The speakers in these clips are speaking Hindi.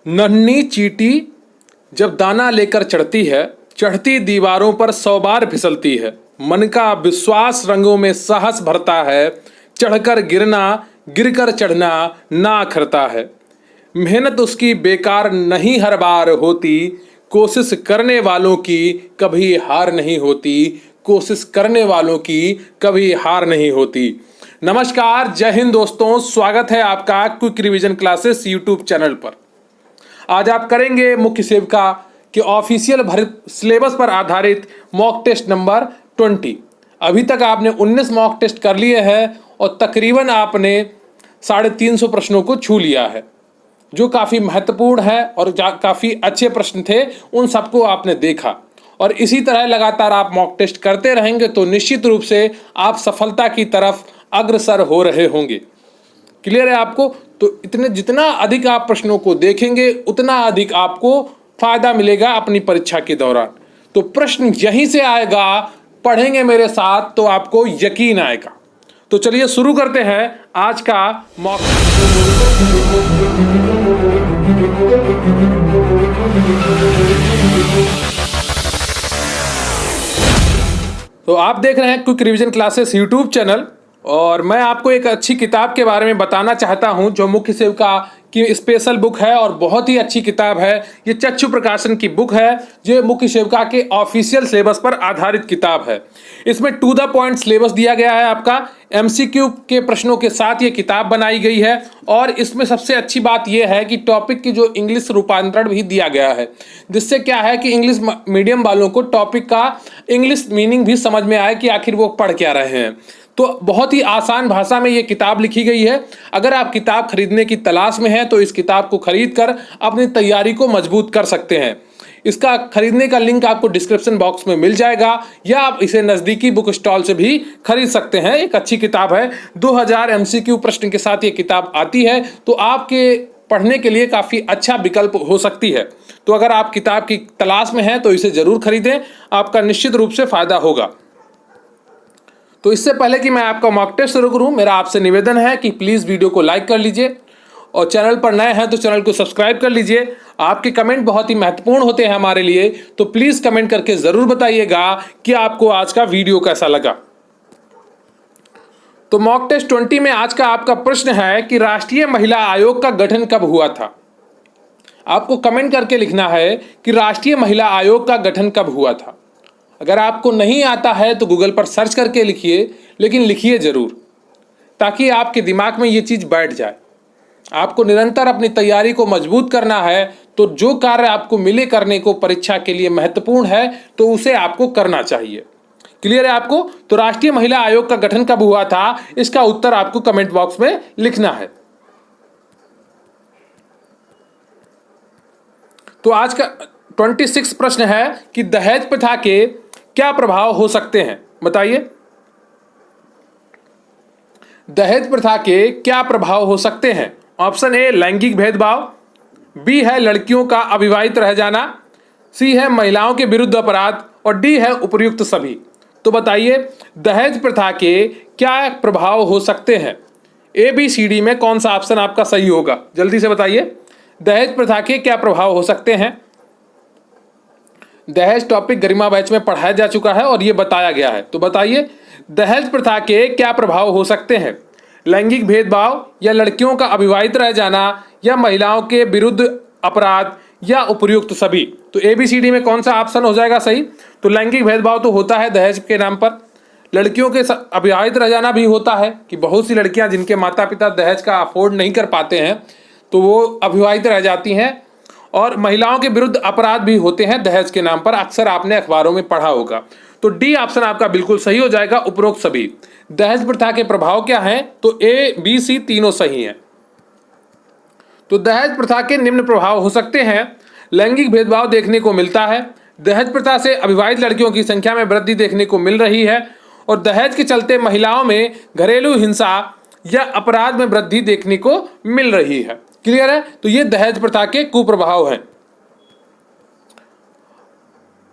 नन्ही चींटी जब दाना लेकर चढ़ती है, चढ़ती दीवारों पर 100 बार फिसलती है। मन का विश्वास रंगों में साहस भरता है, चढ़कर गिरना गिरकर चढ़ना ना अखरता है। मेहनत उसकी बेकार नहीं हर बार होती, कोशिश करने वालों की कभी हार नहीं होती, कोशिश करने वालों की कभी हार नहीं होती। नमस्कार, जय हिंद दोस्तों, स्वागत है आपका quick revision classes YouTube channel पर। आज आप करेंगे मुख्य सेविका के ऑफिशियल भरित सिलेबस पर आधारित मॉक टेस्ट नंबर 20। अभी तक आपने 19 मॉक टेस्ट कर लिए हैं और तकरीबन आपने 350 प्रश्नों को छू लिया है, जो काफ़ी महत्वपूर्ण है और काफ़ी अच्छे प्रश्न थे। उन सबको आपने देखा और इसी तरह लगातार आप मॉक टेस्ट करते रहेंगे तो निश्चित रूप से आप सफलता की तरफ अग्रसर हो रहे होंगे। क्लियर है आपको? तो इतने जितना अधिक आप प्रश्नों को देखेंगे उतना अधिक आपको फायदा मिलेगा अपनी परीक्षा के दौरान। तो प्रश्न यहीं से आएगा, पढ़ेंगे मेरे साथ तो आपको यकीन आएगा। तो चलिए शुरू करते हैं आज का मॉक। तो आप देख रहे हैं quick revision classes YouTube channel और मैं आपको एक अच्छी किताब के बारे में बताना चाहता हूं जो मुख्य सेविका की स्पेशल बुक है और बहुत ही अच्छी किताब है। ये चक्षु प्रकाशन की बुक है जो मुख्य सेविका के ऑफिशियल सिलेबस पर आधारित किताब है। इसमें टू द पॉइंट सिलेबस दिया गया है, आपका एमसीक्यू के प्रश्नों के साथ ये किताब बनाई गई है। और इसमें सबसे अच्छी बात यह है कि टॉपिक की जो इंग्लिश रूपांतरण भी दिया गया है, जिससे क्या है कि इंग्लिश मीडियम वालों को टॉपिक का इंग्लिश मीनिंग भी समझ में आए कि आखिर वो पढ़ क्या रहे हैं। तो बहुत ही आसान भाषा में ये किताब लिखी गई है। अगर आप किताब खरीदने की तलाश में हैं तो इस किताब को खरीद कर अपनी तैयारी को मजबूत कर सकते हैं। इसका खरीदने का लिंक आपको डिस्क्रिप्शन बॉक्स में मिल जाएगा या आप इसे नज़दीकी बुक स्टॉल से भी खरीद सकते हैं। एक अच्छी किताब है, 2000 एमसीक्यू प्रश्न के साथ ये किताब आती है, तो आपके पढ़ने के लिए काफ़ी अच्छा विकल्प हो सकती है। तो अगर आप किताब की तलाश में हैं तो इसे ज़रूर खरीदें, आपका निश्चित रूप से फ़ायदा होगा। तो इससे पहले कि मैं आपका मॉक टेस्ट शुरू करूं, मेरा आपसे निवेदन है कि प्लीज़ वीडियो को लाइक कर लीजिए और चैनल पर नए हैं तो चैनल को सब्सक्राइब कर लीजिए। आपके कमेंट बहुत ही महत्वपूर्ण होते हैं हमारे लिए, तो प्लीज़ कमेंट करके ज़रूर बताइएगा कि आपको आज का वीडियो कैसा लगा। तो मॉक टेस्ट 20 में आज का आपका प्रश्न है कि राष्ट्रीय महिला आयोग का गठन कब हुआ था। आपको कमेंट करके लिखना है कि राष्ट्रीय महिला आयोग का गठन कब हुआ था। अगर आपको नहीं आता है तो गूगल पर सर्च करके लिखिए, लेकिन लिखिए ज़रूर, ताकि आपके दिमाग में ये चीज़ बैठ जाए। आपको निरंतर अपनी तैयारी को मजबूत करना है, तो जो कार्य आपको मिले करने को परीक्षा के लिए महत्वपूर्ण है तो उसे आपको करना चाहिए। क्लियर है आपको? तो राष्ट्रीय महिला आयोग का गठन कब हुआ था, इसका उत्तर आपको कमेंट बॉक्स में लिखना है। तो आज का 26 प्रश्न है कि दहेज प्रथा के क्या प्रभाव हो सकते हैं, बताइए। दहेज प्रथा के क्या प्रभाव हो सकते हैं? ऑप्शन ए लैंगिक भेदभाव, बी है लड़कियों का अविवाहित रह जाना, सी है महिलाओं के विरुद्ध अपराध और डी है उपर्युक्त सभी। तो बताइए दहेज प्रथा के क्या प्रभाव हो सकते हैं। ए बी सी डी में कौन सा ऑप्शन आपका सही होगा, जल्दी से बताइए। दहेज प्रथा के क्या प्रभाव हो सकते हैं। दहेज टॉपिक गरिमा बैच में पढ़ाया जा चुका है और ये बताया गया है। तो बताइए दहेज प्रथा के क्या प्रभाव हो सकते हैं। लैंगिक भेदभाव या लड़कियों का अविवाहित रह जाना या महिलाओं के विरुद्ध अपराध या उपर्युक्त सभी। तो ABCD में कौन सा ऑप्शन हो जाएगा सही। तो लैंगिक भेदभाव तो होता है दहेज के नाम पर, लड़कियों के अविवाहित रह जाना भी होता है कि बहुत सी लड़कियां जिनके माता पिता दहेज का अफोर्ड नहीं कर पाते हैं तो वो अविवाहित रह जाती हैं, और महिलाओं के विरुद्ध अपराध भी होते हैं दहेज के नाम पर, अक्सर आपने अखबारों में पढ़ा होगा। तो डी ऑप्शन आपका बिल्कुल सही हो जाएगा, उपरोक्त सभी। दहेज प्रथा के प्रभाव क्या हैं, तो ए बी सी तीनों सही हैं। तो दहेज प्रथा के निम्न प्रभाव हो सकते हैं। लैंगिक भेदभाव देखने को मिलता है, दहेज प्रथा से अविवाहित लड़कियों की संख्या में वृद्धि देखने को मिल रही है, और दहेज के चलते महिलाओं में घरेलू हिंसा या अपराध में वृद्धि देखने को मिल रही है। क्लियर है? तो ये दहेज प्रथा के कुप्रभाव हैं।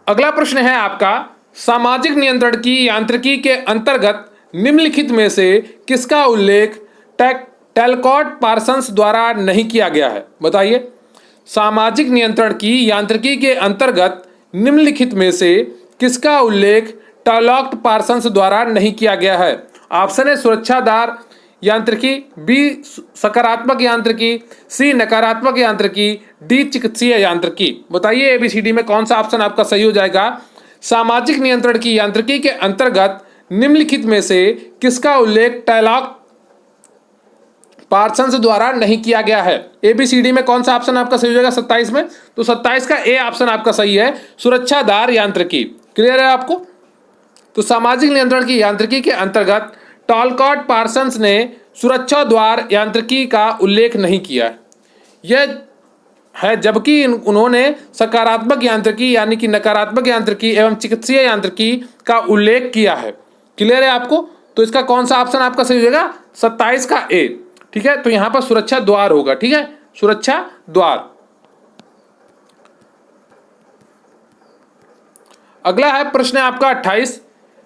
अगला प्रश्न है आपका, सामाजिक नियंत्रण की यांत्रिकी के अंतर्गत निम्नलिखित में से किसका उल्लेख टैलकॉट पार्सन्स द्वारा नहीं किया गया है, बताइए। सामाजिक नियंत्रण की यांत्रिकी के अंतर्गत निम्नलिखित में से किसका उल्लेख टर्लॉक पार्सन्स द्वारा नहीं किया गया है? ऑप्शन है सुरक्षादार यांत्रिकी, बी सकारात्मक यांत्रिकी, सी नकारात्मक यांत्रिकी, डी चिकित्सीय यांत्रिकी। बताइए एबीसीडी में कौन सा ऑप्शन आपका सही हो जाएगा? सामाजिक नियंत्रण की यांत्रिकी के अंतर्गत निम्नलिखित में से किसका उल्लेख टर्लॉक पार्सन्स द्वारा नहीं किया गया है? एबीसीडी में कौन सा ऑप्शन आपका सही हो जाएगा 27 में? तो 27 का ए ऑप्शन आपका सही है, सुरक्षादार यांत्रिकी। क्लियर है आपको? तो सामाजिक नियंत्रण की यांत्रिकी के अंतर्गत टॉलकॉट पार्सन्स ने सुरक्षा द्वार यांत्रिकी का उल्लेख नहीं किया। यह है जबकि उन्होंने सकारात्मक यांत्रिकी यानी कि नकारात्मक यांत्रिकी एवं चिकित्सीय यांत्रिकी का उल्लेख किया है। क्लियर है आपको? तो इसका कौन सा ऑप्शन आपका सही हो जाएगा? 27 का ए। ठीक है, तो यहां पर सुरक्षा द्वार होगा। ठीक है, सुरक्षा द्वार। अगला है प्रश्न आपका 28।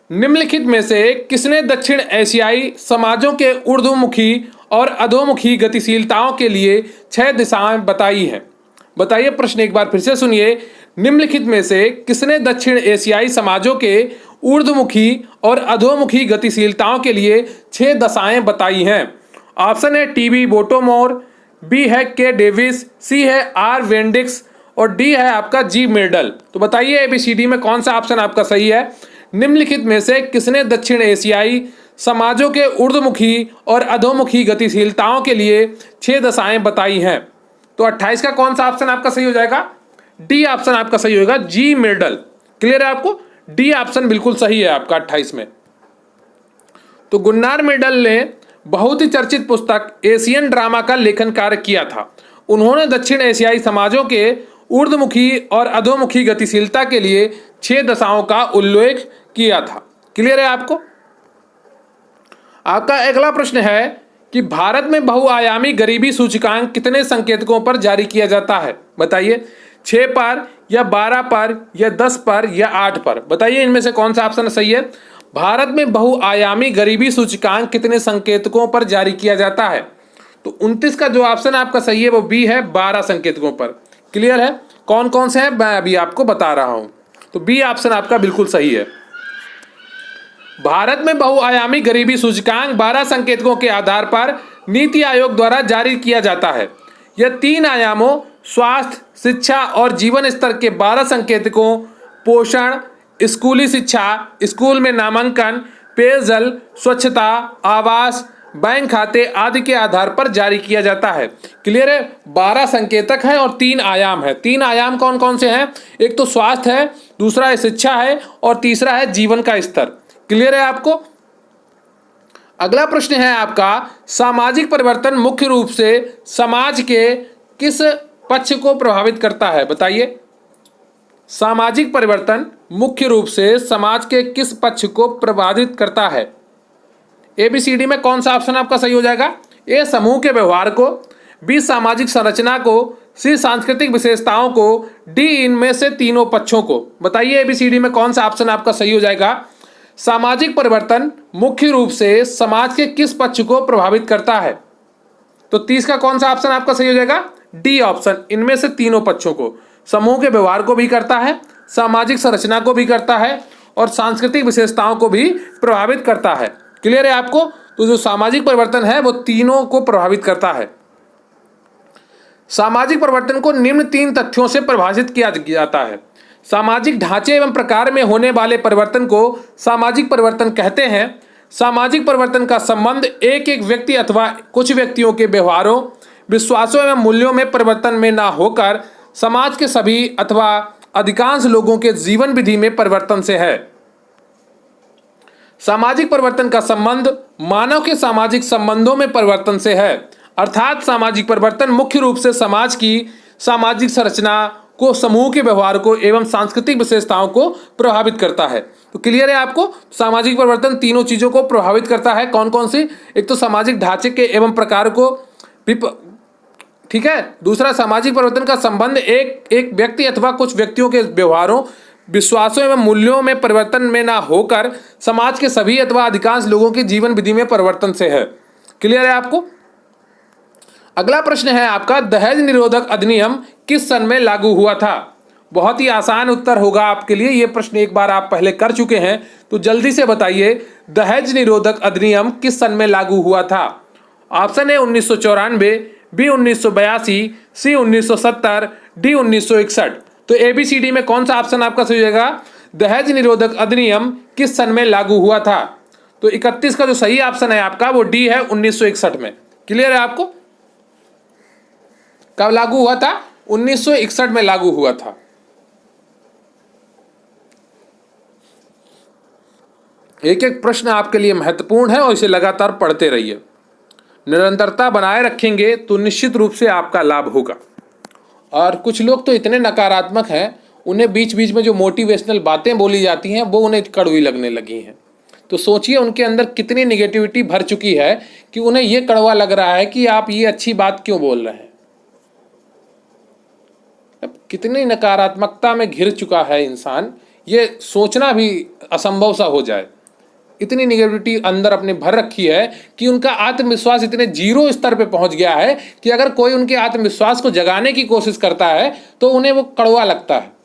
निम्नलिखित में से किसने दक्षिण एशियाई समाजों के ऊर्ध्वमुखी और अधोमुखी गतिशीलताओं के लिए 6 दिशाएं बताई हैं? बताइए, प्रश्न एक बार फिर से सुनिए। निम्नलिखित में से किसने दक्षिण एशियाई समाजों के ऊर्ध्वमुखी और अधोमुखी गतिशीलताओं के लिए 6 दशाएं बताई हैं? ऑप्शन है टीबी बोटोमोर, बी है के डेविस, सी है आर वेंडिक्स और डी है आपका जी मिर्डल। तो बताइए एबीसीडी में कौन सा ऑप्शन आपका सही है? निम्नलिखित में से किसने दक्षिण एशियाई समाजों के ऊर्ध्वमुखी और अधोमुखी गतिशीलताओं के लिए 6 दशाएं बताई हैं? तो 28 का कौन सा ऑप्शन आपका सही हो जाएगा? डी ऑप्शन आपका सही होगा, जी मिर्डल। क्लियर है आपको? डी ऑप्शन बिल्कुल सही है आपका 28 में। तो गुन्नार मिर्डल ने बहुत ही चर्चित पुस्तक एशियन ड्रामा का लेखन कार्य किया था। उन्होंने दक्षिण एशियाई समाजों के ऊर्ध्वमुखी और अधोमुखी गतिशीलता के लिए 6 दशाओं का उल्लेख किया था। क्लियर है आपको? आपका अगला प्रश्न है कि भारत में बहुआयामी गरीबी सूचकांक कितने संकेतकों पर जारी किया जाता है? बताइए, 6 पर या 12 पर या 10 पर या 8 पर? बताइए इनमें से कौन सा ऑप्शन सही है? भारत में बहुआयामी गरीबी सूचकांक कितने संकेतकों पर जारी किया जाता है? तो 29 का जो ऑप्शन आपका सही है वो बी है, 12 संकेतकों पर। क्लियर है? कौन कौन से हैं मैं अभी आपको बता रहा हूं। तो बी ऑप्शन आपका बिल्कुल सही है। भारत में बहुआयामी गरीबी सूचकांक 12 संकेतकों के आधार पर नीति आयोग द्वारा जारी किया जाता है। यह 3 आयामों स्वास्थ्य, शिक्षा और जीवन स्तर के 12 संकेतकों पोषण, स्कूली शिक्षा, स्कूल में नामांकन, पेयजल, स्वच्छता, आवास, बैंक खाते आदि के आधार पर जारी किया जाता है। क्लियर है? 12 संकेतक हैं और 3 आयाम है। 3 आयाम कौन कौन से हैं? एक तो स्वास्थ्य है, दूसरा है शिक्षा है और तीसरा है जीवन का स्तर। क्लियर है आपको? अगला प्रश्न है आपका, सामाजिक परिवर्तन मुख्य रूप से समाज के किस पक्ष को प्रभावित करता है? बताइए, सामाजिक परिवर्तन मुख्य रूप से समाज के किस पक्ष को प्रभावित करता है? एबीसीडी में कौन सा ऑप्शन आपका सही हो जाएगा? ए समूह के व्यवहार को, बी सामाजिक संरचना को, सी सांस्कृतिक विशेषताओं को, डी इनमें से तीनों पक्षों को। बताइए एबीसीडी में कौन सा ऑप्शन आपका सही हो जाएगा? सामाजिक परिवर्तन मुख्य रूप से समाज के किस पक्ष को प्रभावित करता है? तो 30 का कौन सा ऑप्शन आपका सही हो जाएगा? डी ऑप्शन, इनमें से तीनों पक्षों को। समूह के व्यवहार को भी करता है, सामाजिक संरचना को भी करता है और सांस्कृतिक विशेषताओं को भी प्रभावित करता है। क्लियर है आपको? तो जो सामाजिक परिवर्तन है वो तीनों को प्रभावित करता है। सामाजिक परिवर्तन को निम्न 3 तथ्यों से परिभाषित किया जाता है। सामाजिक ढांचे एवं प्रकार में होने वाले परिवर्तन को सामाजिक परिवर्तन कहते हैं। सामाजिक परिवर्तन का संबंध एक एक व्यक्ति अथवा कुछ व्यक्तियों के व्यवहारों, विश्वासों एवं मूल्यों में परिवर्तन में ना होकर समाज के सभी अथवा अधिकांश लोगों के जीवन विधि में परिवर्तन से है। सामाजिक परिवर्तन का संबंध मानव के सामाजिक संबंधों में परिवर्तन से है, अर्थात सामाजिक परिवर्तन मुख्य रूप से समाज की सामाजिक संरचना को, समूह के व्यवहार को एवं सांस्कृतिक विशेषताओं को प्रभावित करता है। तो क्लियर है आपको? सामाजिक परिवर्तन तीनों चीजों को प्रभावित करता है। कौन कौन सी? एक तो सामाजिक ढांचे के एवं प्रकार को, ठीक है। दूसरा, सामाजिक परिवर्तन का संबंध एक व्यक्ति अथवा कुछ व्यक्तियों के व्यवहारों, विश्वासों एवं मूल्यों में परिवर्तन में ना होकर समाज के सभी अथवा अधिकांश लोगों की जीवन विधि में परिवर्तन से है। क्लियर है आपको? अगला प्रश्न है आपका, दहेज निरोधक अधिनियम किस सन में लागू हुआ था? बहुत ही आसान उत्तर होगा आपके लिए, ये प्रश्न एक बार आप पहले कर चुके हैं, तो जल्दी से बताइए दहेज निरोधक अधिनियम किस सन में लागू हुआ था? ऑप्शन है 1994, बी 1982, सी 1970, डी 1961। तो ABCD में कौन सा ऑप्शन आपका सही होगा? दहेज निरोधक अधिनियम किस सन में लागू हुआ था? तो 31 का जो सही ऑप्शन है आपका वो डी है, 1961 में। क्लियर है आपको? कब लागू हुआ था? 1961 में लागू हुआ था। एक एक प्रश्न आपके लिए महत्वपूर्ण है और इसे लगातार पढ़ते रहिए। निरंतरता बनाए रखेंगे तो निश्चित रूप से आपका लाभ होगा। और कुछ लोग तो इतने नकारात्मक हैं, उन्हें बीच बीच में जो मोटिवेशनल बातें बोली जाती हैं वो उन्हें कड़वी लगने लगी हैं। तो सोचिए उनके अंदर कितनी निगेटिविटी भर चुकी है कि उन्हें ये कड़वा लग रहा है कि आप ये अच्छी बात क्यों बोल रहे हैं। अब कितनी नकारात्मकता में घिर चुका है इंसान, ये सोचना भी असंभव सा हो जाए। इतनी निगेटिविटी अंदर अपने भर रखी है कि उनका आत्मविश्वास इतने जीरो स्तर पे पहुंच गया है कि अगर कोई उनके आत्मविश्वास को जगाने की कोशिश करता है तो उन्हें वो कड़वा लगता है।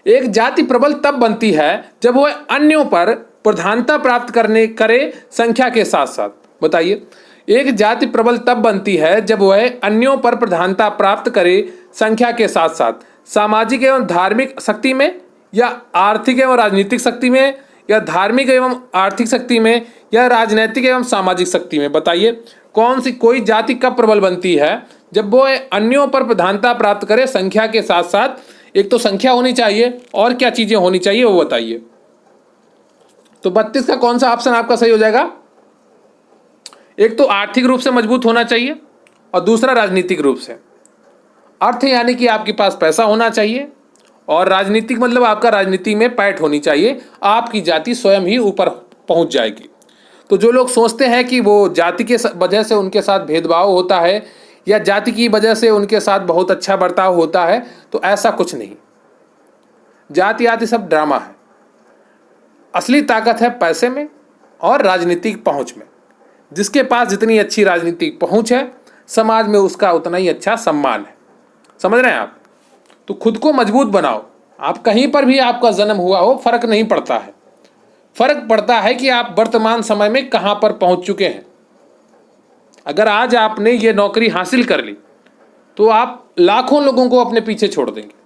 एक जाति प्रबल तब बनती है जब वह अन्यों पर प्रधानता प्राप्त करे संख्या के साथ साथ। बताइए, एक जाति प्रबल तब बनती है जब वह अन्यों पर प्रधानता प्राप्त करे संख्या के साथ साथ सामाजिक एवं धार्मिक शक्ति में, या आर्थिक एवं राजनीतिक शक्ति में, या धार्मिक एवं आर्थिक शक्ति में, या राजनैतिक एवं सामाजिक शक्ति में। बताइए कौन सी कोई जाति कब प्रबल बनती है? जब वो अन्यों पर प्रधानता प्राप्त करे संख्या के साथ साथ। एक तो संख्या होनी चाहिए, और क्या चीजें होनी चाहिए वो बताइए। तो 32 का कौन सा ऑप्शन आपका सही हो जाएगा? एक तो आर्थिक रूप से मजबूत होना चाहिए और दूसरा राजनीतिक रूप से। अर्थ यानी कि आपके पास पैसा होना चाहिए, और राजनीतिक मतलब आपका राजनीति में पैठ होनी चाहिए, आपकी जाति स्वयं ही ऊपर पहुंच जाएगी। तो जो लोग सोचते हैं कि वो जाति के वजह से उनके साथ भेदभाव होता है या जाति की वजह से उनके साथ बहुत अच्छा बर्ताव होता है, तो ऐसा कुछ नहीं। जाति आदि सब ड्रामा है। असली ताकत है पैसे में और राजनीतिक पहुंच में। जिसके पास जितनी अच्छी राजनीतिक पहुंच है, समाज में उसका उतना ही अच्छा सम्मान है। समझ रहे हैं आप? तो खुद को मजबूत बनाओ। आप कहीं पर भी आपका जन्म हुआ हो, फर्क नहीं पड़ता है। फर्क पड़ता है कि आप वर्तमान समय में कहां पर पहुंच चुके हैं। अगर आज आपने ये नौकरी हासिल कर ली तो आप लाखों लोगों को अपने पीछे छोड़ देंगे।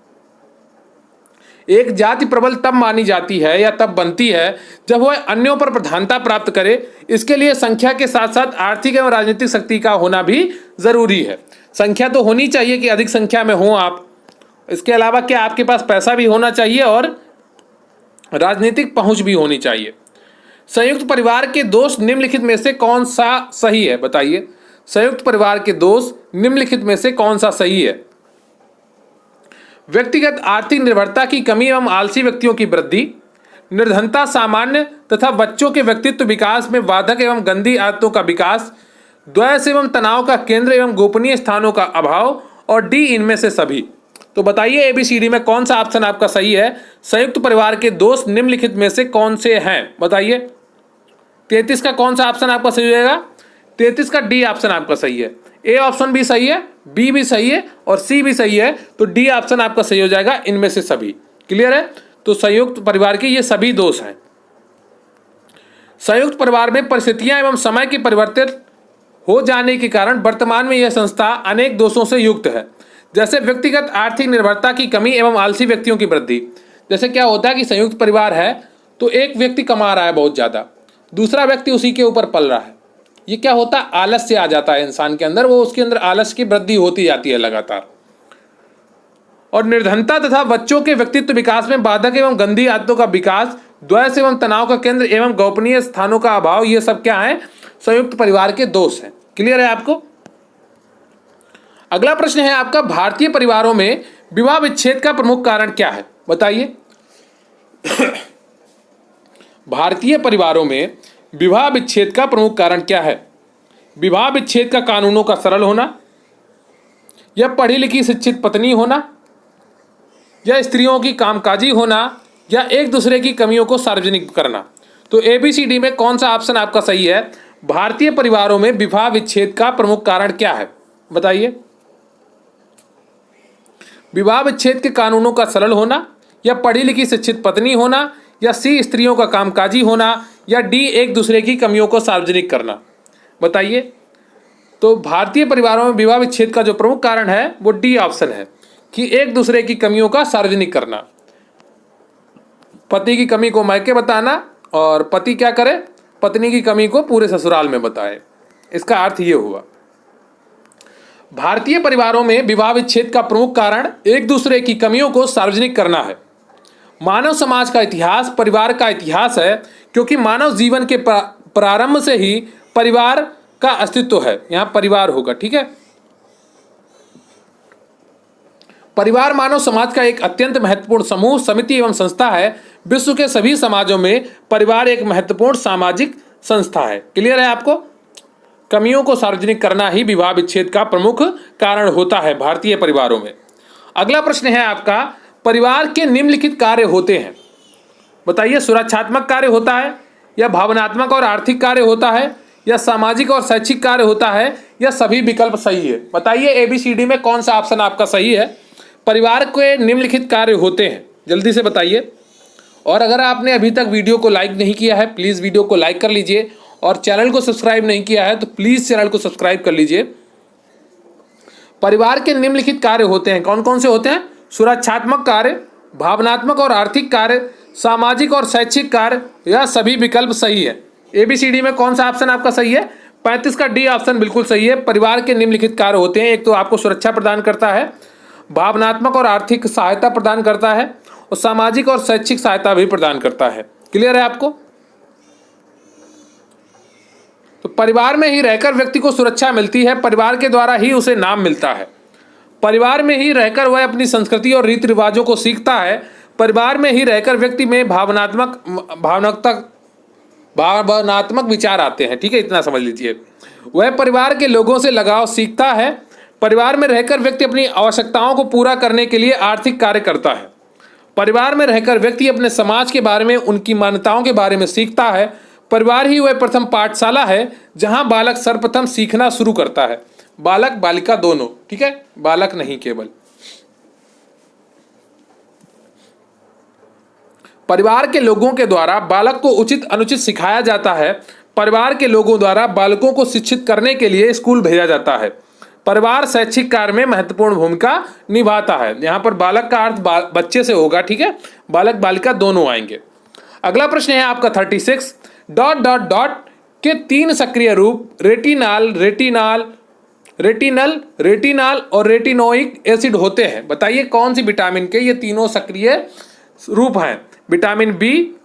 एक जाति प्रबल तब मानी जाती है या तब बनती है जब वह अन्यों पर प्रधानता प्राप्त करे। इसके लिए संख्या के साथ साथ आर्थिक एवं राजनीतिक शक्ति का होना भी जरूरी है। संख्या तो होनी चाहिए कि अधिक संख्या में हो आप। इसके अलावा क्या आपके पास पैसा भी होना चाहिए और राजनीतिक पहुंच भी होनी चाहिए। संयुक्त परिवार के दोष निम्नलिखित में से कौन सा सही है? बताइए, संयुक्त परिवार के दोष निम्नलिखित में से कौन सा सही है? व्यक्तिगत आर्थिक निर्भरता की कमी एवं आलसी व्यक्तियों की वृद्धि, निर्धनता सामान्य तथा बच्चों के व्यक्तित्व विकास में बाधक एवं गंदी आदतों का विकास, द्वेष एवं तनाव का केंद्र एवं गोपनीय स्थानों का अभाव, और डी इनमें से सभी। तो बताइए ABCD में कौन सा ऑप्शन आपका सही है? संयुक्त परिवार के दोष निम्नलिखित में से कौन से हैं? बताइए। 33 का कौन सा ऑप्शन आपका सही होगा? 33 का डी ऑप्शन आपका सही है। ए ऑप्शन भी सही है, बी भी सही है और सी भी सही है, तो डी ऑप्शन आपका सही हो जाएगा, इनमें से सभी। क्लियर है? तो संयुक्त परिवार के ये सभी दोष हैं। संयुक्त परिवार में परिस्थितियां एवं समय के परिवर्तित हो जाने के कारण वर्तमान में यह संस्था अनेक दोषों से युक्त है, जैसे व्यक्तिगत आर्थिक निर्भरता की कमी एवं आलसी व्यक्तियों की वृद्धि। जैसे क्या होता है कि संयुक्त परिवार है तो एक व्यक्ति कमा रहा है बहुत ज़्यादा, दूसरा व्यक्ति उसी के ऊपर पल रहा है। ये क्या होता है? आलस्य आ जाता है इंसान के अंदर, वो उसके अंदर आलस्य की वृद्धि होती जाती है लगातार। और निर्धनता तथा बच्चों के व्यक्तित्व विकास में बाधक एवं गंदी आदतों का विकास, द्वेष एवं तनाव का केंद्र एवं गोपनीय स्थानों का अभाव, ये सब क्या है? संयुक्त परिवार के दोष हैं। क्लियर है आपको? अगला प्रश्न है आपका, भारतीय परिवारों में विवाह विच्छेद का प्रमुख कारण क्या है? बताइए। भारतीय परिवारों में विवाह विच्छेद का प्रमुख कारण क्या है? विवाह विच्छेद का कानूनों का सरल होना, या पढ़ी लिखी शिक्षित पत्नी होना, या स्त्रियों की कामकाजी होना, या एक दूसरे की कमियों को सार्वजनिक करना। तो ABCD में कौन सा ऑप्शन आपका सही है? भारतीय परिवारों में विवाह विच्छेद का प्रमुख कारण क्या है? बताइए। विवाह विच्छेद के कानूनों का सरल होना, या पढ़ी लिखी शिक्षित पत्नी होना, या सी स्त्रियों का कामकाजी होना, या डी एक दूसरे की कमियों को सार्वजनिक करना। बताइए। तो भारतीय परिवारों में विवाह विच्छेद का जो प्रमुख कारण है वो डी ऑप्शन है कि एक दूसरे की कमियों का सार्वजनिक करना। पति की कमी को मायके बताना और पति क्या करे, पत्नी की कमी को पूरे ससुराल में बताए। इसका अर्थ ये हुआ। भारतीय परिवारों में विवाह विच्छेद का प्रमुख कारण एक दूसरे की कमियों को सार्वजनिक करना है। मानव समाज का इतिहास परिवार का इतिहास है, क्योंकि मानव जीवन के प्रारंभ से ही परिवार का अस्तित्व है। यहां परिवार होगा, ठीक है। परिवार मानव समाज का एक अत्यंत महत्वपूर्ण समूह, समिति एवं संस्था है। विश्व के सभी समाजों में परिवार एक महत्वपूर्ण सामाजिक संस्था है। क्लियर है आपको? कमियों को सार्वजनिक करना ही विवाह विच्छेद का प्रमुख कारण होता है भारतीय परिवारों में। अगला प्रश्न है आपका, परिवार के निम्नलिखित कार्य होते हैं। बताइए। सुरक्षात्मक कार्य होता है, या भावनात्मक और आर्थिक कार्य होता है, या सामाजिक और शैक्षिक कार्य होता है, या सभी विकल्प सही है। बताइए ABCD में कौन सा ऑप्शन आपका सही है? परिवार के निम्नलिखित कार्य होते हैं, जल्दी से बताइए। और अगर आपने अभी तक वीडियो को लाइक नहीं किया है, प्लीज़ वीडियो को लाइक कर लीजिए, और चैनल को सब्सक्राइब नहीं किया है तो प्लीज़ चैनल को सब्सक्राइब कर लीजिए। परिवार के निम्नलिखित कार्य होते हैं, कौन कौन से होते हैं? सुरक्षात्मक कार्य, भावनात्मक और आर्थिक कार्य, सामाजिक और शैक्षिक कार्य, या सभी विकल्प सही है। ABCD में कौन सा ऑप्शन आपका सही है? 35 का डी ऑप्शन बिल्कुल सही है। परिवार के निम्नलिखित कार्य होते हैं, एक तो आपको सुरक्षा प्रदान करता है, भावनात्मक और आर्थिक सहायता प्रदान करता है, और सामाजिक और शैक्षिक सहायता भी प्रदान करता है। क्लियर है आपको? तो परिवार में ही रहकर व्यक्ति को सुरक्षा मिलती है, परिवार के द्वारा ही उसे नाम मिलता है। परिवार में ही रहकर वह अपनी संस्कृति और रीति रिवाजों को सीखता है। परिवार में ही रहकर व्यक्ति में भावनात्मक विचार आते हैं, ठीक है, इतना समझ लीजिए। वह परिवार के लोगों से लगाव सीखता है। परिवार में रहकर व्यक्ति अपनी आवश्यकताओं को पूरा करने के लिए आर्थिक कार्य करता है। परिवार में रहकर व्यक्ति अपने समाज के बारे में, उनकी मान्यताओं के बारे में सीखता है। परिवार ही वह प्रथम पाठशाला है जहां बालक सर्वप्रथम सीखना शुरू करता है। बालक बालिका दोनों, ठीक है, बालक नहीं केवल। परिवार के लोगों के द्वारा बालक को उचित अनुचित सिखाया जाता है। परिवार के लोगों द्वारा बालकों को शिक्षित करने के लिए स्कूल भेजा जाता है। परिवार शैक्षिक कार्य में महत्वपूर्ण भूमिका निभाता है। यहाँ पर बालक का अर्थ बच्चे से होगा, ठीक है, बालक बालिका दोनों आएंगे। अगला प्रश्न है आपका 36 ... के 3 सक्रिय रूप रेटिनल और रेटिनोइक एसिड होते हैं। बताइए कौन सी विटामिन के ये तीनों सक्रिय रूप हैं? विटामिन बी,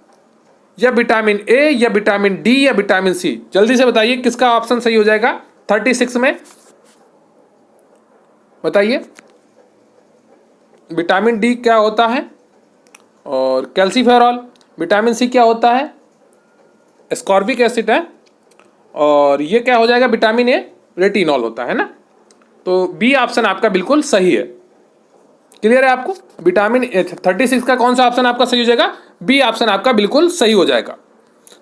या विटामिन ए, या विटामिन डी, या विटामिन सी। जल्दी से बताइए किसका ऑप्शन सही हो जाएगा 36 में? बताइए। विटामिन डी क्या होता है? और कैल्सीफेरॉल। विटामिन सी क्या होता है? एस्कॉर्बिक एसिड है। और ये क्या हो जाएगा? विटामिन ए रेटिनॉल होता है ना। तो बी ऑप्शन आपका बिल्कुल सही है। क्लियर है आपको? विटामिन 36 का कौन सा ऑप्शन आपका सही हो जाएगा? बी ऑप्शन आपका बिल्कुल सही हो जाएगा।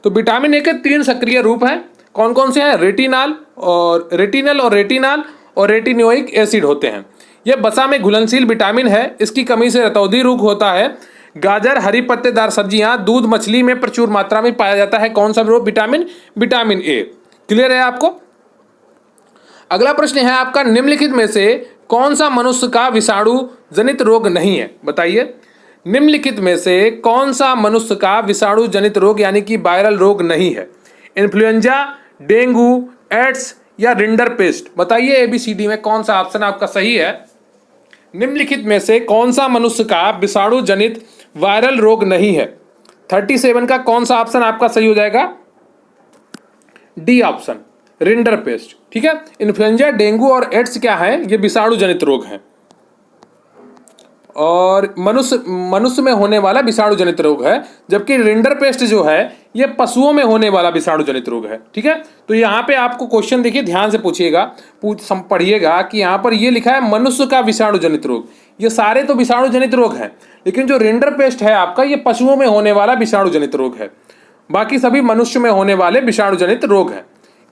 तो विटामिन ए के 3 सक्रिय रूप हैं, कौन कौन से हैं? रेटिनल और रेटिनोइक एसिड होते हैं। यह वसा में घुलनशील विटामिन है। इसकी कमी से रतौंधी रोग होता है। गाजर, हरी पत्तेदार सब्जियां, दूध, मछली में प्रचुर मात्रा में पाया जाता है। कौन सा विटामिन ए। क्लियर है आपको? अगला प्रश्न है आपका, निम्नलिखित में से कौन सा मनुष्य का विषाणु जनित रोग नहीं है? बताइए। निम्नलिखित में से कौन सा मनुष्य का विषाणु जनित रोग यानी कि वायरल रोग नहीं है? इन्फ्लुएंजा, डेंगू, एड्स, या रिंडरपेस्ट। बताइए ABCD में कौन सा ऑप्शन आपका सही है? निम्नलिखित में से कौन सा मनुष्य का विषाणु जनित वायरल रोग नहीं है? 37 का कौन सा ऑप्शन आपका सही हो जाएगा? डी ऑप्शन, रिंडरपेस्ट, ठीक है। इन्फ्लुएंजा, डेंगू और एड्स क्या है? ये विषाणु जनित रोग हैं, और मनुष्य में होने वाला विषाणु जनित रोग है, जबकि रिंडरपेस्ट जो है ये पशुओं में होने वाला विषाणु जनित रोग है, ठीक है। तो यहाँ पे आपको क्वेश्चन देखिए, ध्यान से पूछिएगा, पढ़िएगा कि यहाँ पर ये लिखा है मनुष्य का विषाणु जनित रोग। ये सारे तो विषाणु जनित रोग हैं, लेकिन जो रिंडरपेस्ट है आपका ये पशुओं में होने वाला विषाणु जनित रोग है। बाकी सभी मनुष्य में होने वाले विषाणु जनित रोग हैं।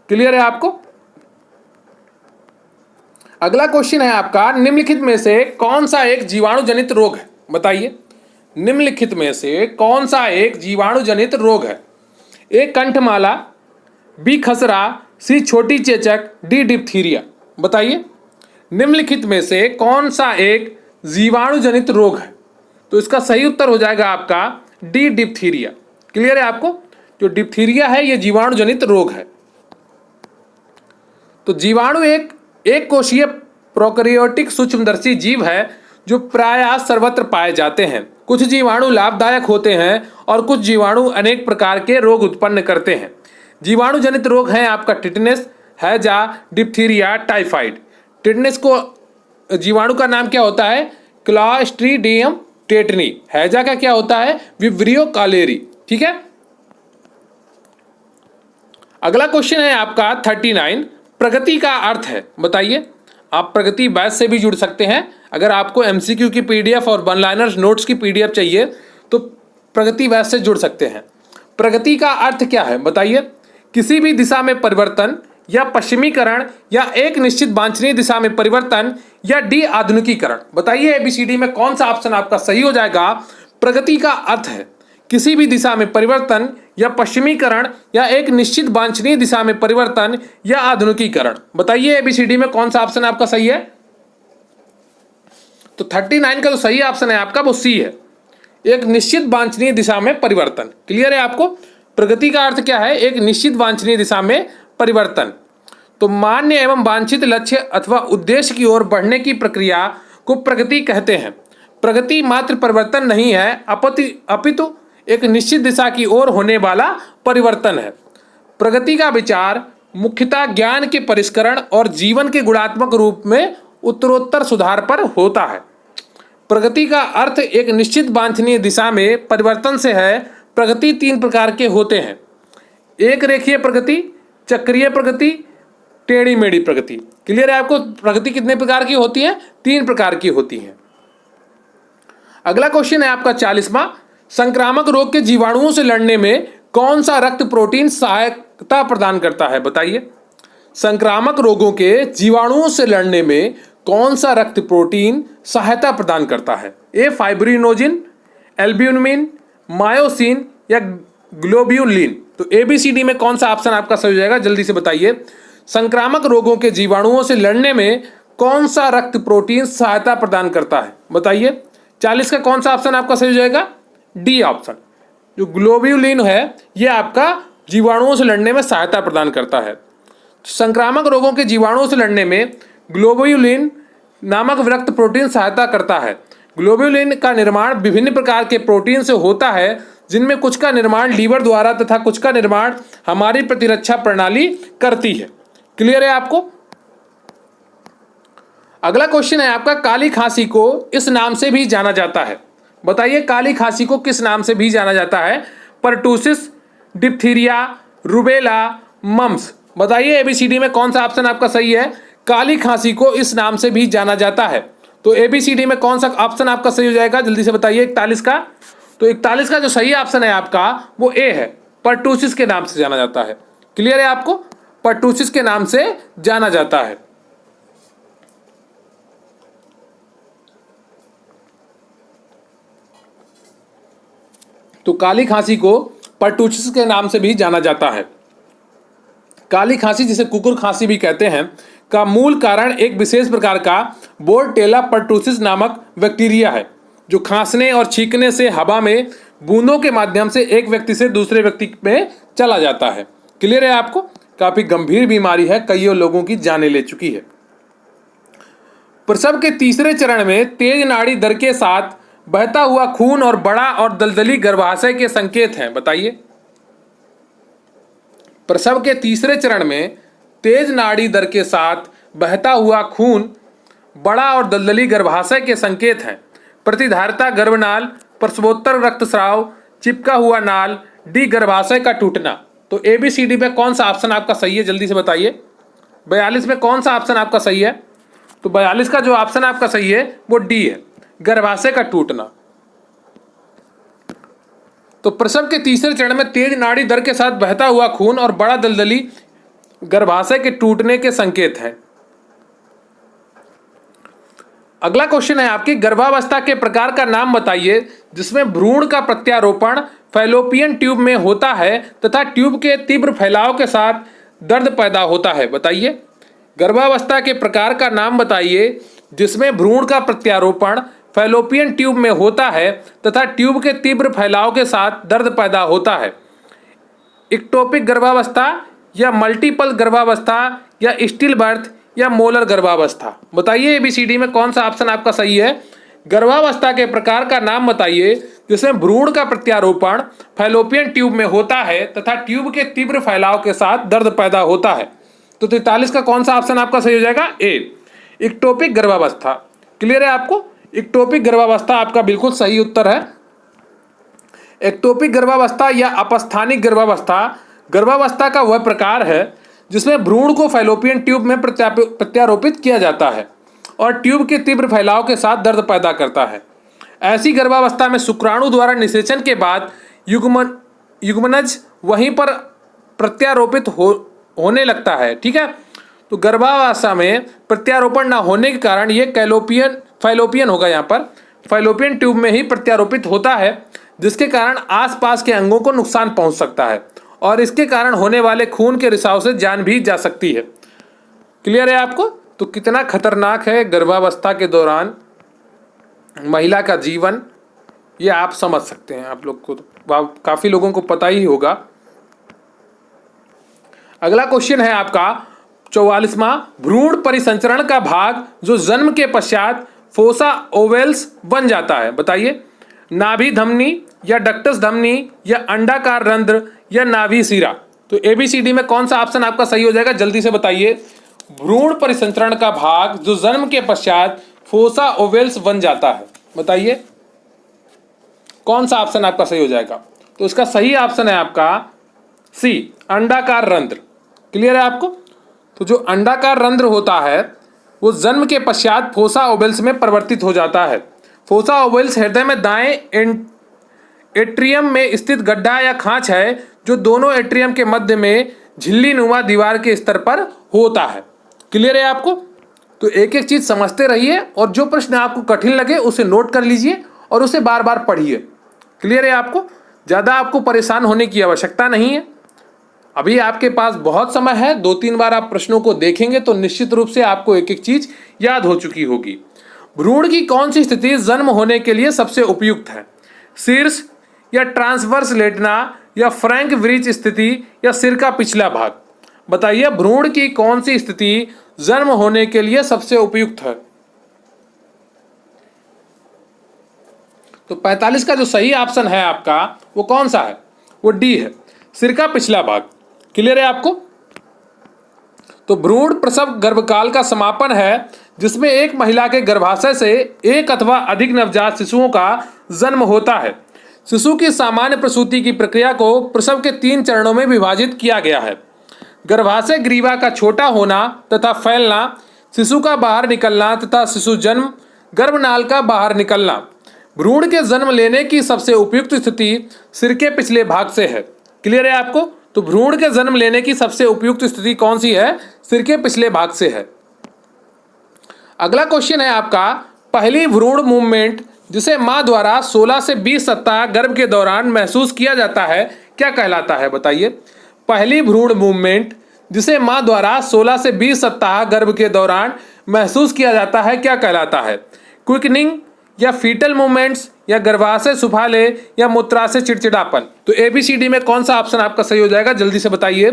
क्लियर है आपको? अगला क्वेश्चन है आपका, निम्नलिखित में से कौन सा एक जीवाणु जनित रोग है? बताइए, निम्नलिखित में से कौन सा एक जीवाणु जनित रोग है? ए कंठमाला, बी खसरा, सी छोटी चेचक, डी डिप्थीरिया। बताइए, निम्नलिखित में से कौन सा एक जीवाणु जनित रोग है? तो इसका सही उत्तर हो जाएगा आपका डी डिप्थीरिया। क्लियर है आपको? जो डिप्थीरिया है ये जीवाणु जनित रोग है। तो जीवाणु एक कोशीय प्रोकैरियोटिक सूक्ष्मदर्शी जीव है जो प्रायः सर्वत्र पाए जाते हैं। कुछ जीवाणु लाभदायक होते हैं और कुछ जीवाणु अनेक प्रकार के रोग उत्पन्न करते हैं। जीवाणु जनित रोग हैं आपका टिटनेस, हैजा, डिप्थीरिया, टाइफाइड। टिटनेस को जीवाणु का नाम क्या होता है? Clostridium tetani. हैजा का क्या होता है? विब्रियो कालेरी। ठीक है। अगला क्वेश्चन है आपका 39, प्रगति का अर्थ है। बताइए, आप प्रगति बैच से भी जुड़ सकते हैं। अगर आपको एमसीक्यू की पीडीएफ और वन लाइनर्स नोट्स की पीडीएफ चाहिए तो प्रगति बैच से जुड़ सकते हैं। प्रगति का अर्थ क्या है? बताइए, किसी भी दिशा में परिवर्तन या पश्चिमीकरण या एक निश्चित वांछनीय दिशा में परिवर्तन या डी आधुनिकीकरण। बताइए एबीसीडी में कौन सा ऑप्शन आपका सही हो जाएगा? प्रगति का अर्थ है किसी भी दिशा में परिवर्तन या पश्चिमीकरण या एक निश्चित वांछनीय दिशा में परिवर्तन या आधुनिकीकरण। बताइए एबीसीडी में कौन सा ऑप्शन आपका सही है? तो 39 का जो सही ऑप्शन है आपका वो सी है, एक निश्चित वांछनीय दिशा में परिवर्तन। क्लियर है आपको? प्रगति का अर्थ क्या है? एक निश्चित वांछनीय दिशा में परिवर्तन। तो मान्य एवं वांछित लक्ष्य अथवा उद्देश्य की ओर बढ़ने की प्रक्रिया को प्रगति कहते हैं। प्रगति मात्र परिवर्तन नहीं है, अपितु एक निश्चित दिशा की ओर होने वाला परिवर्तन है। प्रगति का विचार मुख्यतः ज्ञान के परिष्करण और जीवन के गुणात्मक रूप में उत्तरोत्तर सुधार पर होता है। प्रगति का अर्थ एक निश्चित वांछनीय दिशा में परिवर्तन से है। प्रगति 3 प्रकार के होते हैं, एक रेखीय प्रगति, चक्रीय प्रगति, टेढ़ी मेढ़ी प्रगति। क्लियर है आपको? प्रगति कितने प्रकार की होती है? 3 प्रकार की होती है। अगला क्वेश्चन है आपका 40वां, संक्रामक रोग के जीवाणुओं से लड़ने में कौन सा रक्त प्रोटीन सहायता प्रदान करता है? बताइए, संक्रामक रोगों के जीवाणुओं से लड़ने में कौन सा रक्त प्रोटीन सहायता प्रदान करता है? ए फाइब्रिनोजिन, एल्ब्यूमिन, मायोसिन या ग्लोब्यूलिन। तो एबीसीडी में कौन सा ऑप्शन आपका सही हो जाएगा? जल्दी से बताइए, संक्रामक रोगों के जीवाणुओं से लड़ने में कौन सा रक्त प्रोटीन सहायता प्रदान करता है? बताइए, 40 का कौन सा ऑप्शन आपका सही हो जाएगा? डी ऑप्शन, जो ग्लोब्यूलिन है ये आपका जीवाणुओं से लड़ने में सहायता प्रदान करता है। संक्रामक रोगों के जीवाणुओं से लड़ने में ग्लोब्यूलिन नामक रक्त प्रोटीन सहायता करता है। ग्लोब्यूलिन का निर्माण विभिन्न प्रकार के प्रोटीन से होता है, जिनमें कुछ का निर्माण लीवर द्वारा तथा कुछ का निर्माण हमारी प्रतिरक्षा प्रणाली करती है। क्लियर है आपको? अगला क्वेश्चन है आपका, काली खांसी को इस नाम से भी जाना जाता है। बताइए, काली खांसी को किस नाम से भी जाना जाता है? Pertussis, diphtheria, rubella, mumps. बताइए एबीसीडी में कौन सा ऑप्शन आपका सही है? काली खांसी को इस नाम से भी जाना जाता है। तो एबीसीडी में कौन सा ऑप्शन आपका सही हो जाएगा? जल्दी से बताइए। 41 का, तो 41 का जो सही ऑप्शन है आपका वो ए है, परटूसिस के नाम से जाना जाता है। क्लियर है आपको? परटूसिस के नाम से जाना जाता है। तो काली खांसी को परटूसिस के नाम से भी जाना जाता है। काली खांसी, जिसे कुकुर खांसी भी कहते हैं, का मूल कारण एक विशेष प्रकार का बोर्डेला परटूसिस नामक बैक्टीरिया है, जो खांसने और छींकने से हवा में बूंदों के माध्यम से एक व्यक्ति से दूसरे व्यक्ति में चला जाता है। क्लियर है आपको? काफी गंभीर बीमारी है, कईयों लोगों की जानें ले चुकी है। प्रसव के तीसरे चरण में तेज नाड़ी दर के साथ बहता हुआ खून और बड़ा और दलदली गर्भाशय के संकेत हैं। बताइए, प्रसव के तीसरे चरण में तेज नाड़ी दर के साथ बहता हुआ खून, बड़ा और दलदली गर्भाशय के संकेत हैं। प्रतिधारिता गर्भनाल, प्रसवोत्तर रक्तस्राव, चिपका हुआ नाल, डी गर्भाशय का टूटना। तो एबीसीडी में कौन सा ऑप्शन आपका सही है? जल्दी से बताइए। 42 में कौन सा ऑप्शन आपका सही है? तो 42 का जो ऑप्शन आपका सही है वो डी है, गर्भाशय का टूटना। तो प्रसव के तीसरे चरण में तेज नाड़ी दर के साथ बहता हुआ खून और बड़ा दलदली गर्भाशय के टूटने के संकेत हैं। अगला क्वेश्चन है आपकी, गर्भावस्था के प्रकार का नाम बताइए जिसमें भ्रूण का प्रत्यारोपण फैलोपियन ट्यूब में होता है तथा ट्यूब के तीव्र फैलाव के साथ दर्द पैदा होता है। बताइए, गर्भावस्था के प्रकार का नाम बताइए जिसमें भ्रूण का प्रत्यारोपण फैलोपियन ट्यूब में होता है तथा ट्यूब के तीव्र फैलाव के साथ दर्द पैदा होता है। इक्टोपिक गर्भावस्था या मल्टीपल गर्भावस्था या स्टिल बर्थ या मोलर गर्भावस्था। बताइए ABCD में कौन सा ऑप्शन आपका सही है। गर्भावस्था के प्रकार का नाम बताइए जिसमें भ्रूण का प्रत्यारोपण फैलोपियन ट्यूब में होता है तथा ट्यूब के तीव्र फैलाव के साथ दर्द पैदा होता है। तो 43 का कौन सा ऑप्शन आपका सही हो जाएगा, ए, इक्टोपिक गर्भावस्था। क्लियर है आपको, इक्टोपिक गर्भावस्था आपका बिल्कुल सही उत्तर है। एक्टोपिक गर्भावस्था या अपस्थानिक गर्भावस्था गर्भावस्था का वह प्रकार है जिसमें भ्रूण को फैलोपियन ट्यूब में प्रत्यारोपित किया जाता है और ट्यूब के तीव्र फैलाव के साथ दर्द पैदा करता है। ऐसी गर्भावस्था में शुक्राणु द्वारा निषेचन के बाद युग्मनज वहीं पर प्रत्यारोपित होने लगता है। ठीक है, तो गर्भावस्था में प्रत्यारोपण न होने के कारण ये फैलोपियन होगा, यहाँ पर फैलोपियन ट्यूब में ही प्रत्यारोपित होता है जिसके कारण आसपास के अंगों को नुकसान पहुंच सकता है और इसके कारण होने वाले खून के रिसाव से जान भी जा सकती है। क्लियर है आपको, तो कितना खतरनाक है गर्भावस्था के दौरान महिला का जीवन, ये आप समझ सकते हैं। आप लोग को तो काफी लोगों को पता ही होगा। अगला क्वेश्चन है आपका 44वां, भ्रूण परिसंचरण का भाग जो जन्म के पश्चात फोसा ओवेल्स बन जाता है। बताइए, नाभि धमनी या डक्टस धमनी या अंडाकार रंध्र या नाभि सिरा। तो ABCD में कौन सा ऑप्शन आपका सही हो जाएगा, जल्दी से बताइए। भ्रूण परिसंचरण का भाग जो जन्म के पश्चात फोसा ओवेल्स बन जाता है। बताइए कौन सा ऑप्शन आपका सही हो जाएगा। तो इसका सही ऑप्शन है आपका सी, अंडाकार रंध्र। क्लियर है आपको, तो जो अंडाकार रंध्र होता है वो जन्म के पश्चात फोसा ओवेल्स में परिवर्तित हो जाता है। फोसा ओवेल्स हृदय में दाएं एट्रियम में स्थित गड्ढा या खांच है जो दोनों एट्रियम के मध्य में झिल्ली नुमा दीवार के स्तर पर होता है। क्लियर है आपको, तो एक एक चीज समझते रहिए और जो प्रश्न आपको कठिन लगे उसे नोट कर लीजिए और उसे बार बार पढ़िए। क्लियर है आपको, ज़्यादा आपको परेशान होने की आवश्यकता नहीं है। अभी आपके पास बहुत समय है, 2-3 बार आप प्रश्नों को देखेंगे तो निश्चित रूप से आपको एक एक चीज याद हो चुकी होगी। भ्रूण की कौन सी स्थिति जन्म होने के लिए सबसे उपयुक्त है, शीर्ष या ट्रांसवर्स लेटना या फ्रैंक ब्रिज स्थिति या सिर का पिछला भाग। बताइए, भ्रूण की कौन सी स्थिति जन्म होने के लिए सबसे उपयुक्त है। तो 45 का जो सही ऑप्शन है आपका वो कौन सा है, वो डी है, सिर का पिछला भाग। क्लियर है आपको, तो भ्रूण प्रसव गर्भकाल का समापन है जिसमें एक महिला के गर्भाशय से एक अथवा अधिक नवजात शिशुओं का जन्म होता है। शिशु की सामान्य प्रसूति की प्रक्रिया को प्रसव के 3 चरणों में विभाजित किया गया है। गर्भाशय ग्रीवा का छोटा होना तथा फैलना, शिशु का बाहर निकलना तथा शिशु जन्म, गर्भनाल का बाहर निकलना। भ्रूण के जन्म लेने की सबसे उपयुक्त स्थिति सिर के पिछले भाग से है। क्लियर है आपको, तो भ्रूण के जन्म लेने की सबसे उपयुक्त स्थिति कौन सी है, सिर के पिछले भाग से है। अगला क्वेश्चन है आपका, पहली भ्रूण मूवमेंट जिसे मां द्वारा 16 से 20 सप्ताह गर्भ के दौरान महसूस किया जाता है क्या कहलाता है। बताइए, पहली भ्रूण मूवमेंट जिसे मां द्वारा 16 से 20 सप्ताह गर्भ के दौरान महसूस किया जाता है क्या कहलाता है, क्विकनिंग या फीटल मूवमेंट्स या गर्भाशय सुफाले या मूत्राशय चिड़चिड़ापन। तो ABCD में कौन सा ऑप्शन आपका सही हो जाएगा, जल्दी से बताइए।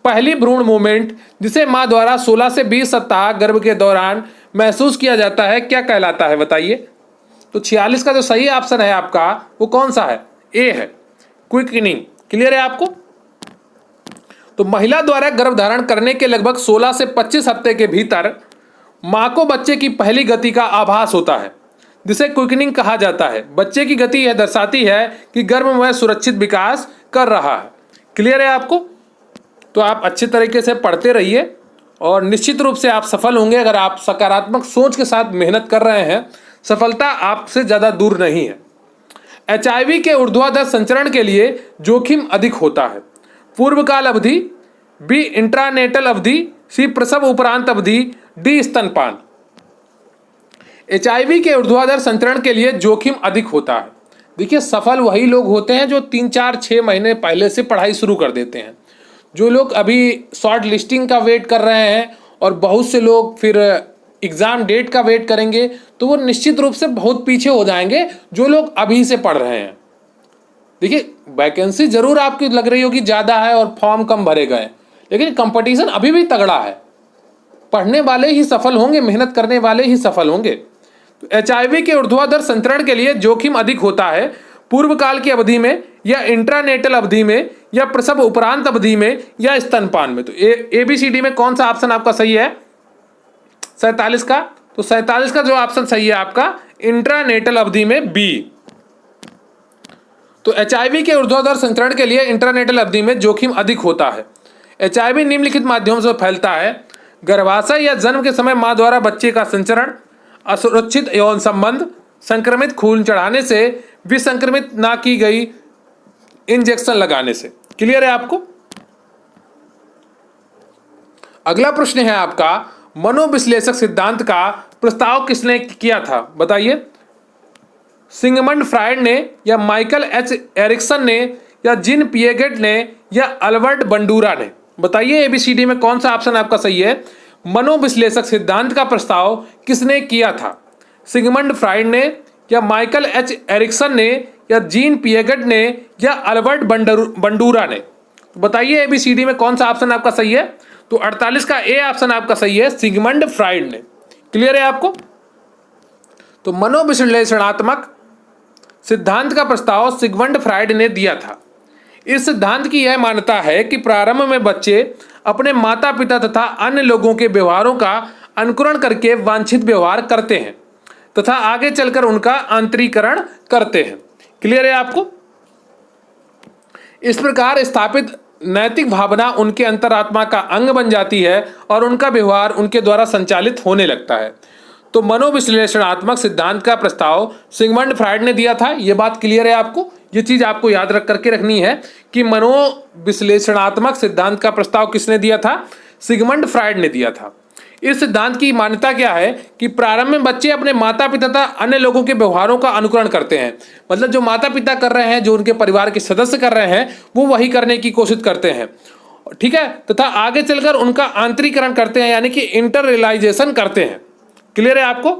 पहली भ्रूण मूवमेंट जिसे मां द्वारा 16 से 20 सप्ताह गर्भ के दौरान महसूस किया जाता है क्या कहलाता है। बताइए, तो 46 का जो सही ऑप्शन है आपका वो कौन सा है, ए है, क्विकनिंग। क्लियर है आपको, तो महिला द्वारा गर्भधारण करने के लगभग 16 से 25 हफ्ते के भीतर मां को बच्चे की पहली गति का आभास होता है जिसे क्विकनिंग कहा जाता है। बच्चे की गति यह दर्शाती है कि गर्भ में वह सुरक्षित विकास कर रहा है। क्लियर है आपको, तो आप अच्छे तरीके से पढ़ते रहिए और निश्चित रूप से आप सफल होंगे। अगर आप सकारात्मक सोच के साथ मेहनत कर रहे हैं, सफलता आपसे ज़्यादा दूर नहीं है। HIV के ऊर्ध्वाधर संचरण के लिए जोखिम अधिक होता है। पूर्वकाल अवधि बी इंट्रानेटल अवधि, सी प्रसव उपरांत अवधि, डी स्तनपान। HIV के ऊर्ध्वाधर संचरण के लिए जोखिम अधिक होता है। देखिए, सफल वही लोग होते हैं जो 3-4-6 महीने पहले से पढ़ाई शुरू कर देते हैं। जो लोग अभी शॉर्ट लिस्टिंग का वेट कर रहे हैं और बहुत से लोग फिर एग्ज़ाम डेट का वेट करेंगे, तो वो निश्चित रूप से बहुत पीछे हो जाएंगे जो लोग अभी से पढ़ रहे हैं। देखिए, वैकेंसी जरूर आपकी लग रही होगी ज़्यादा है और फॉर्म कम भरे गए, लेकिन कंपटीशन अभी भी तगड़ा है। पढ़ने वाले ही सफल होंगे, मेहनत करने वाले ही सफल होंगे। तो HIV के ऊर्ध्वाधर संचरण के लिए जोखिम अधिक होता है पूर्व काल की अवधि में, या इंट्रानेटल अवधि में, या प्रसव उपरांत अवधि में, या स्तनपान में। तो ABCD में कौन सा ऑप्शन आपका सही है? 47 का। तो 47 का जो ऑप्शन सही है आपका इंट्रानेटल अवधि में, बी। तो HIV के ऊर्ध्वाधर संचरण के लिए इंट्रानेटल अवधि में जोखिम अधिक होता है। HIV निम्नलिखित माध्यमों से फैलता है: गर्भाशय या जन्म के समय मां द्वारा बच्चे का संचरण, असुरक्षित यौन संबंध, संक्रमित खून चढ़ाने से, विसंक्रमित ना की गई इंजेक्शन लगाने से। क्लियर है आपको? अगला प्रश्न है आपका, मनोविश्लेषक सिद्धांत का प्रस्ताव किसने किया था? बताइए। सिगमंड फ्रायड ने, या माइकल एच एरिक्सन ने, या जीन पिएगेट ने, या अल्बर्ट बंडूरा ने? बताइए ABCD में कौन सा ऑप्शन आपका सही है? मनोविश्लेषक सिद्धांत का प्रस्ताव किसने किया था? सिगमंड फ्रायड ने, या माइकल एच एरिक्सन ने, या जीन पिएगेट ने, या अल्बर्ट बंडूरा ने? बताइए ABCD में कौन सा ऑप्शन आपका सही है? तो 48 का ए ऑप्शन आपका सही है, सिगमंड फ्रायड ने। क्लियर है आपको? तो मनोविश्लेषणात्मक सिद्धांत का प्रस्ताव सिगमंड फ्रायड ने दिया था। इस सिद्धांत की यह मान्यता है कि प्रारंभ में बच्चे अपने माता पिता तथा अन्य लोगों के व्यवहारों का अनुकरण करके वांछित व्यवहार करते हैं तथा आगे चलकर उनका आंतरीकरण करते हैं। क्लियर है आपको? इस प्रकार स्थापित नैतिक भावना उनके अंतरात्मा का अंग बन जाती है और उनका व्यवहार उनके द्वारा संचालित होने लगता है। तो मनोविश्लेषणात्मक सिद्धांत का प्रस्ताव सिगमंड फ्रायड ने दिया था। यह बात क्लियर है आपको? ये चीज आपको याद रख करके रखनी है कि मनोविश्लेषणात्मक सिद्धांत का प्रस्ताव किसने दिया था? सिगमंड फ्रायड ने दिया था। इस सिद्धांत की मान्यता क्या है कि प्रारंभ में बच्चे अपने माता पिता तथा अन्य लोगों के व्यवहारों का अनुकरण करते हैं। मतलब जो माता पिता कर रहे हैं, जो उनके परिवार के सदस्य कर रहे हैं, वो वही करने की कोशिश करते हैं, ठीक है, तथा आगे चलकर उनका आंतरीकरण करते हैं, यानी कि इंटररियलाइजेशन करते हैं। क्लियर है आपको?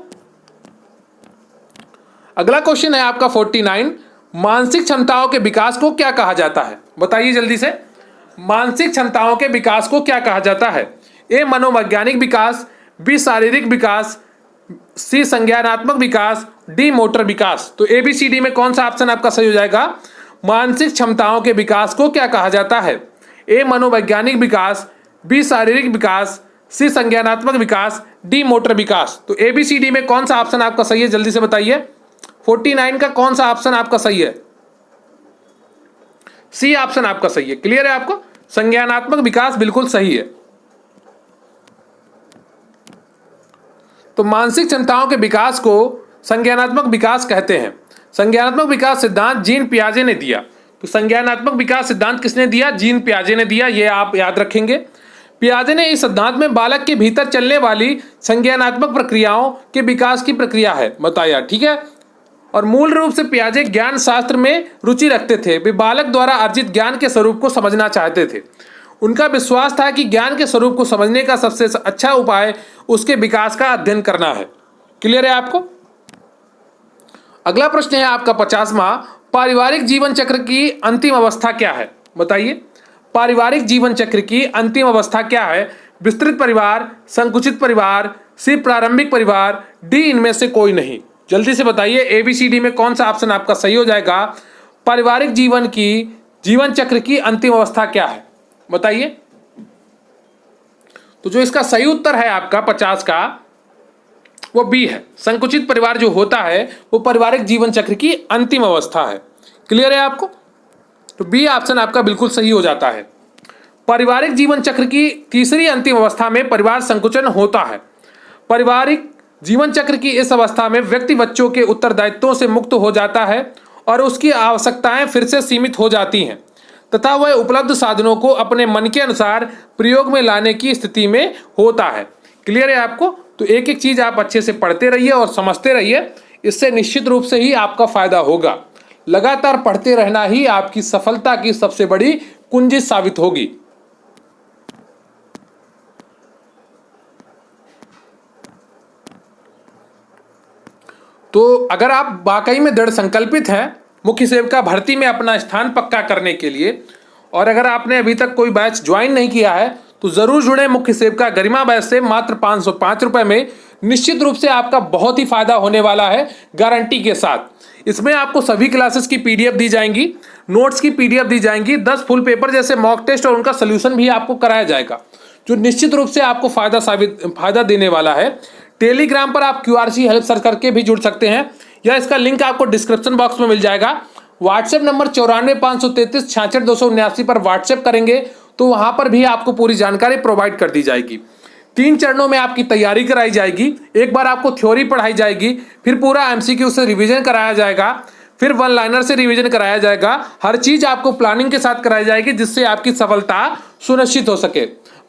अगला क्वेश्चन है आपका 49, मानसिक क्षमताओं के विकास को क्या कहा जाता है? बताइए जल्दी से। मानसिक क्षमताओं के विकास को क्या कहा जाता है? ए मनोवैज्ञानिक विकास, बी शारीरिक विकास, सी संज्ञानात्मक विकास, डी मोटर विकास। तो ABCD में कौन सा ऑप्शन आपका सही हो जाएगा? मानसिक क्षमताओं के विकास को क्या कहा जाता है? ए मनोवैज्ञानिक विकास, बी शारीरिक विकास, सी संज्ञानात्मक विकास, डी मोटर विकास। तो ABCD में कौन सा ऑप्शन आपका सही है? जल्दी से बताइए। 49 का कौन सा ऑप्शन आपका सही है? सी ऑप्शन आपका सही है। क्लियर है आपको? संज्ञानात्मक विकास बिल्कुल सही है। तो मानसिक क्षमताओं के विकास को संज्ञानात्मक विकास कहते हैं। संज्ञानात्मक विकास सिद्धांत जीन पियाजे ने दिया। तो संज्ञानात्मक विकास सिद्धांत किसने दिया? जीन पियाजे ने दिया। ये आप याद रखेंगे। पियाजे ने इस सिद्धांत में बालक के भीतर चलने वाली संज्ञानात्मक प्रक्रियाओं के विकास की प्रक्रिया है बताया, ठीक है। और मूल रूप से पियाजे ज्ञान शास्त्र में रुचि रखते थे। वे बालक द्वारा अर्जित ज्ञान के स्वरूप को समझना चाहते थे। उनका विश्वास था कि ज्ञान के स्वरूप को समझने का सबसे अच्छा उपाय उसके विकास का अध्ययन करना है। क्लियर है आपको? अगला प्रश्न है आपका 50वां, पारिवारिक जीवन चक्र की अंतिम अवस्था क्या है? बताइए। पारिवारिक जीवन चक्र की अंतिम अवस्था क्या है? विस्तृत परिवार, संकुचित परिवार, सी प्रारंभिक परिवार, डी इनमें से कोई नहीं। जल्दी से बताइए ABCD में कौन सा ऑप्शन आपका सही हो जाएगा? पारिवारिक जीवन चक्र की अंतिम अवस्था क्या है? बताइए। तो जो इसका सही उत्तर है आपका 50 का, वो बी है। संकुचित परिवार जो होता है वो पारिवारिक जीवन चक्र की अंतिम अवस्था है। क्लियर है आपको? तो बी ऑप्शन आपका बिल्कुल सही हो जाता है। पारिवारिक जीवन चक्र की तीसरी अंतिम अवस्था में परिवार संकुचन होता है। पारिवारिक जीवन चक्र की इस अवस्था में व्यक्ति बच्चों के उत्तरदायित्वों से मुक्त हो जाता है और उसकी आवश्यकताएं फिर से सीमित हो जाती हैं। तथा वह उपलब्ध साधनों को अपने मन के अनुसार प्रयोग में लाने की स्थिति में होता है। क्लियर है आपको? तो एक एक चीज आप अच्छे से पढ़ते रहिए और समझते रहिए, इससे निश्चित रूप से ही आपका फायदा होगा। लगातार पढ़ते रहना ही आपकी सफलता की सबसे बड़ी कुंजी साबित होगी। तो अगर आप वाकई में दृढ़ संकल्पित हैं मुख्य सेविका भर्ती में अपना स्थान पक्का करने के लिए, और अगर आपने अभी तक कोई बैच ज्वाइन नहीं किया है तो जरूर जुड़े मुख्य सेविका गरिमा बैच से। मात्र 505 रुपए में निश्चित रूप से आपका बहुत ही फायदा होने वाला है, गारंटी के साथ। इसमें आपको सभी क्लासेस की पीडीएफ दी जाएंगी, नोट्स की पीडीएफ दी जाएंगी, 10 फुल पेपर जैसे मॉक टेस्ट और उनका सोल्यूशन भी आपको कराया जाएगा, जो निश्चित रूप से आपको फायदा देने वाला है। टेलीग्राम पर आप QRC हेल्प सर्च करके भी जुड़ सकते हैं, या इसका लिंक आपको डिस्क्रिप्शन बॉक्स में मिल जाएगा। व्हाट्सएप नंबर 94 533 66 279 पर व्हाट्सएप करेंगे तो वहां पर भी आपको पूरी जानकारी प्रोवाइड कर दी जाएगी। 3 चरणों में आपकी तैयारी कराई जाएगी। एक बार आपको थ्योरी पढ़ाई जाएगी, फिर पूरा MCQ से रिवीजन कराया जाएगा, फिर 1 लाइनर से रिवीजन कराया जाएगा। हर चीज आपको प्लानिंग के साथ कराई जाएगी, जिससे आपकी सफलता सुनिश्चित हो सके।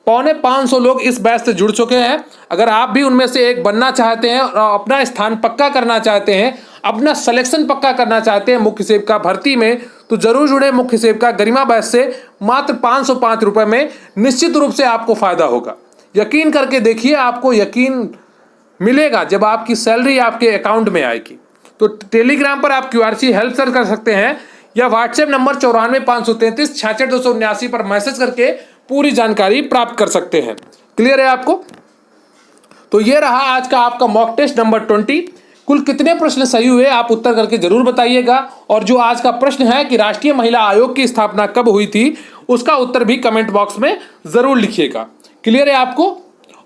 450 लोग इस बैच से जुड़ चुके हैं। अगर आप भी उनमें से एक बनना चाहते हैं और अपना स्थान पक्का करना चाहते हैं, अपना सिलेक्शन पक्का करना चाहते हैं मुख्य सेविका भर्ती में, तो जरूर जुड़े मुख्य सेविका गरिमा बैच से। मात्र 505 रुपए में निश्चित रूप से आपको फायदा होगा। यकीन करके देखिए, आपको यकीन मिलेगा जब आपकी सैलरी आपके अकाउंट में आएगी। तो टेलीग्राम पर आप QRC हेल्प सर्च कर सकते हैं, या व्हाट्सएप नंबर 94 533 66 279 पर मैसेज करके पूरी जानकारी प्राप्त कर सकते हैं। क्लियर है आपको? तो ये रहा आज का आपका मॉक टेस्ट नंबर 20। कुल कितने प्रश्न सही हुए आप उत्तर करके जरूर बताइएगा, और जो आज का प्रश्न है कि राष्ट्रीय महिला आयोग की स्थापना कब हुई थी, उसका उत्तर भी कमेंट बॉक्स में जरूर लिखिएगा। क्लियर है आपको?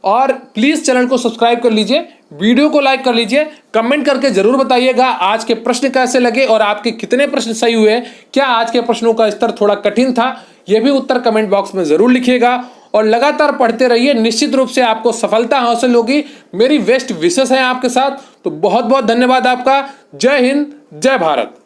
और प्लीज चैनल को सब्सक्राइब कर लीजिए, वीडियो को लाइक कर लीजिए, कमेंट करके जरूर बताइएगा आज के प्रश्न कैसे लगे और आपके कितने प्रश्न सही हुए। क्या आज के प्रश्नों का स्तर थोड़ा कठिन था, यह भी उत्तर कमेंट बॉक्स में जरूर लिखिएगा। और लगातार पढ़ते रहिए, निश्चित रूप से आपको सफलता हासिल होगी। मेरी बेस्ट विशेष है आपके साथ। तो बहुत बहुत धन्यवाद आपका। जय हिंद, जय भारत।